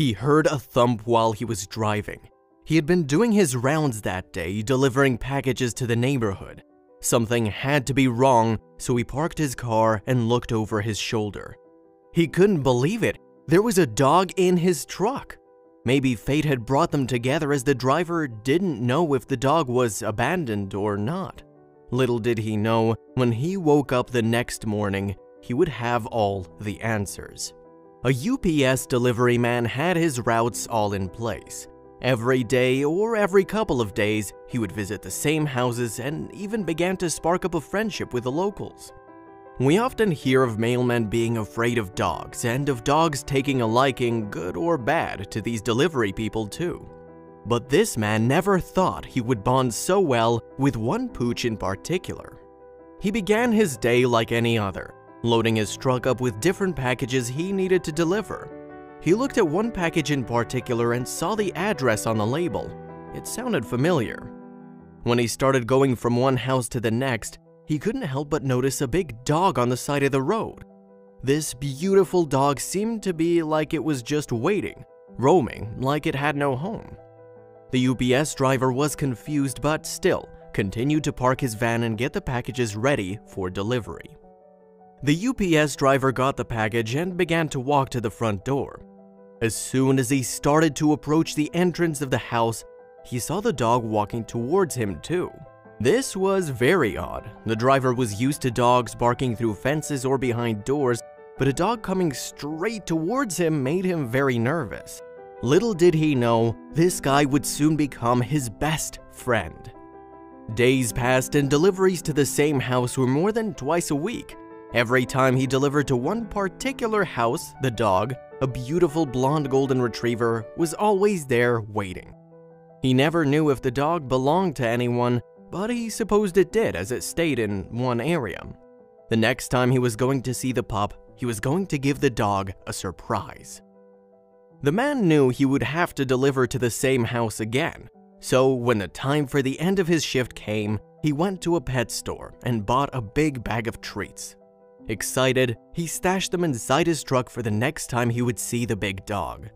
He heard a thump while he was driving. He had been doing his rounds that day, delivering packages to the neighborhood. Something had to be wrong, so he parked his car and looked over his shoulder. He couldn't believe it. There was a dog in his truck. Maybe fate had brought them together, as the driver didn't know if the dog was abandoned or not. Little did he know, when he woke up the next morning, he would have all the answers. A UPS delivery man had his routes all in place. Every day or every couple of days, he would visit the same houses and even began to spark up a friendship with the locals. We often hear of mailmen being afraid of dogs, and of dogs taking a liking, good or bad, to these delivery people too. But this man never thought he would bond so well with one pooch in particular. He began his day like any other, loading his truck up with different packages he needed to deliver. He looked at one package in particular and saw the address on the label. It sounded familiar. When he started going from one house to the next, he couldn't help but notice a big dog on the side of the road. This beautiful dog seemed to be like it was just waiting, roaming like it had no home. The UPS driver was confused, but still continued to park his van and get the packages ready for delivery. The UPS driver got the package and began to walk to the front door. As soon as he started to approach the entrance of the house, he saw the dog walking towards him too. This was very odd. The driver was used to dogs barking through fences or behind doors, but a dog coming straight towards him made him very nervous. Little did he know, this guy would soon become his best friend. Days passed and deliveries to the same house were more than twice a week. Every time he delivered to one particular house, the dog, a beautiful blonde golden retriever, was always there waiting. He never knew if the dog belonged to anyone, but he supposed it did, as it stayed in one area. The next time he was going to see the pup, he was going to give the dog a surprise. The man knew he would have to deliver to the same house again, so when the time for the end of his shift came, he went to a pet store and bought a big bag of treats. Excited, he stashed them inside his truck for the next time he would see the big dog.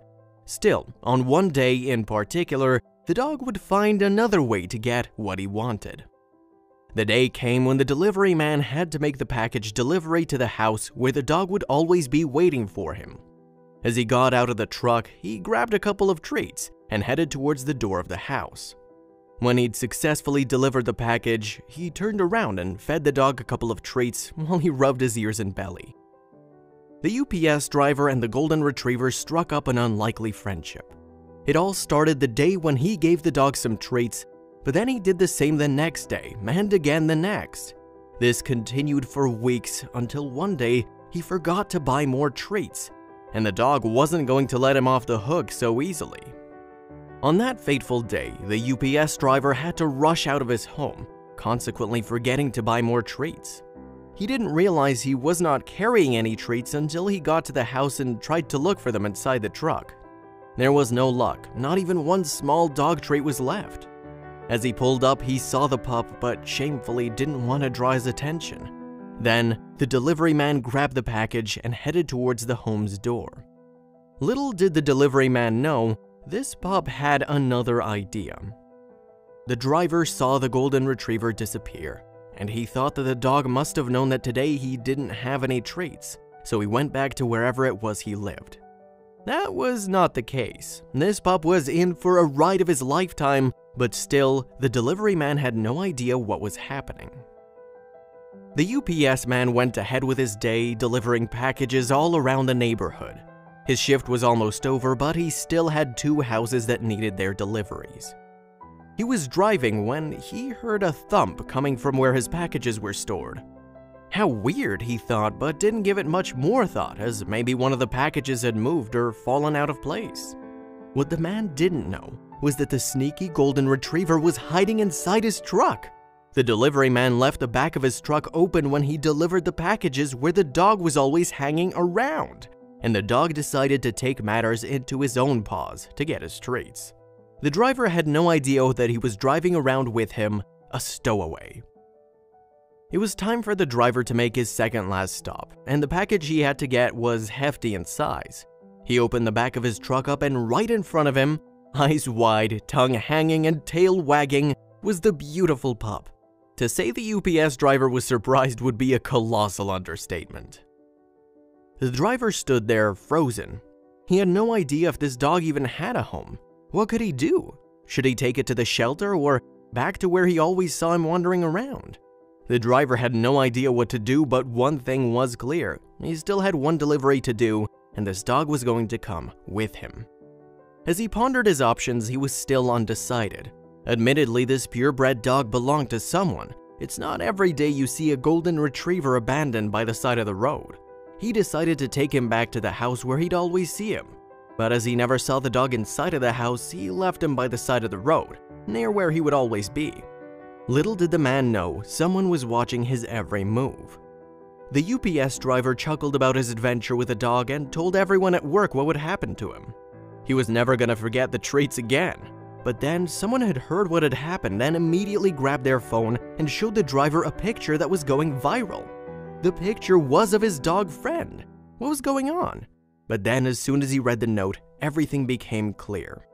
Still, on one day in particular, the dog would find another way to get what he wanted. The day came when the delivery man had to make the package delivery to the house where the dog would always be waiting for him. As he got out of the truck, he grabbed a couple of treats and headed towards the door of the house. When he'd successfully delivered the package, he turned around and fed the dog a couple of treats while he rubbed his ears and belly. The UPS driver and the golden retriever struck up an unlikely friendship. It all started the day when he gave the dog some treats, but then he did the same the next day and again the next. This continued for weeks until one day he forgot to buy more treats, and the dog wasn't going to let him off the hook so easily. On that fateful day, the UPS driver had to rush out of his home, consequently forgetting to buy more treats. He didn't realize he was not carrying any treats until he got to the house and tried to look for them inside the truck. There was no luck, not even one small dog treat was left. As he pulled up, he saw the pup, but shamefully didn't want to draw his attention. Then, the delivery man grabbed the package and headed towards the home's door. Little did the delivery man know, this pup had another idea. The driver saw the golden retriever disappear, and he thought that the dog must have known that today he didn't have any treats, so he went back to wherever it was he lived. That was not the case. This pup was in for a ride of his lifetime, but still, the delivery man had no idea what was happening. The UPS man went ahead with his day, delivering packages all around the neighborhood. His shift was almost over, but he still had 2 houses that needed their deliveries. He was driving when he heard a thump coming from where his packages were stored. How weird, he thought, but didn't give it much more thought, as maybe one of the packages had moved or fallen out of place. What the man didn't know was that the sneaky golden retriever was hiding inside his truck. The delivery man left the back of his truck open when he delivered the packages where the dog was always hanging around, and the dog decided to take matters into his own paws to get his treats. The driver had no idea that he was driving around with him a stowaway. It was time for the driver to make his second last stop, and the package he had to get was hefty in size. He opened the back of his truck up and right in front of him, eyes wide, tongue hanging, and tail wagging, was the beautiful pup. To say the UPS driver was surprised would be a colossal understatement. The driver stood there, frozen. He had no idea if this dog even had a home. What could he do? Should he take it to the shelter or back to where he always saw him wandering around? The driver had no idea what to do, but one thing was clear. He still had one delivery to do, and this dog was going to come with him. As he pondered his options, he was still undecided. Admittedly, this purebred dog belonged to someone. It's not every day you see a golden retriever abandoned by the side of the road. He decided to take him back to the house where he'd always see him. But as he never saw the dog inside of the house, he left him by the side of the road, near where he would always be. Little did the man know, someone was watching his every move. The UPS driver chuckled about his adventure with the dog and told everyone at work what would happen to him. He was never going to forget the treats again. But then someone had heard what had happened and immediately grabbed their phone and showed the driver a picture that was going viral. The picture was of his dog friend. What was going on? But then as soon as he read the note, everything became clear.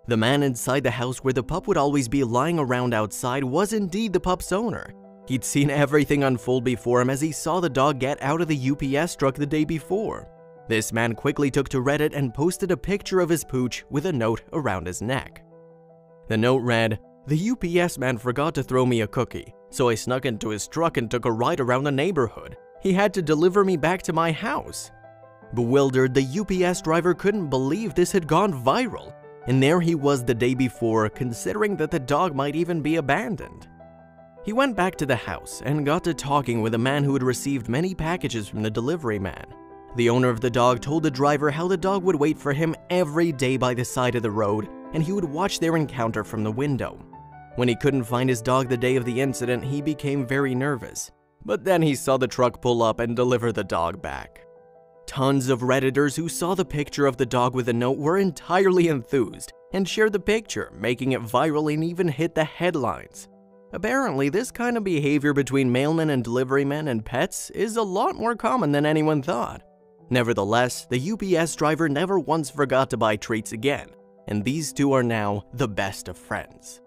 The man inside the house where the pup would always be lying around outside was indeed the pup's owner. He'd seen everything unfold before him as he saw the dog get out of the UPS truck the day before. This man quickly took to Reddit and posted a picture of his pooch with a note around his neck. The note read, "The UPS man forgot to throw me a cookie, so I snuck into his truck and took a ride around the neighborhood. He had to deliver me back to my house." Bewildered, the UPS driver couldn't believe this had gone viral, and there he was the day before, considering that the dog might even be abandoned. He went back to the house and got to talking with a man who had received many packages from the delivery man. The owner of the dog told the driver how the dog would wait for him every day by the side of the road, and he would watch their encounter from the window. When he couldn't find his dog the day of the incident, he became very nervous. But then he saw the truck pull up and deliver the dog back. Tons of Redditors who saw the picture of the dog with the note were entirely enthused and shared the picture, making it viral and even hit the headlines. Apparently, this kind of behavior between mailmen and deliverymen and pets is a lot more common than anyone thought. Nevertheless, the UPS driver never once forgot to buy treats again, and these two are now the best of friends.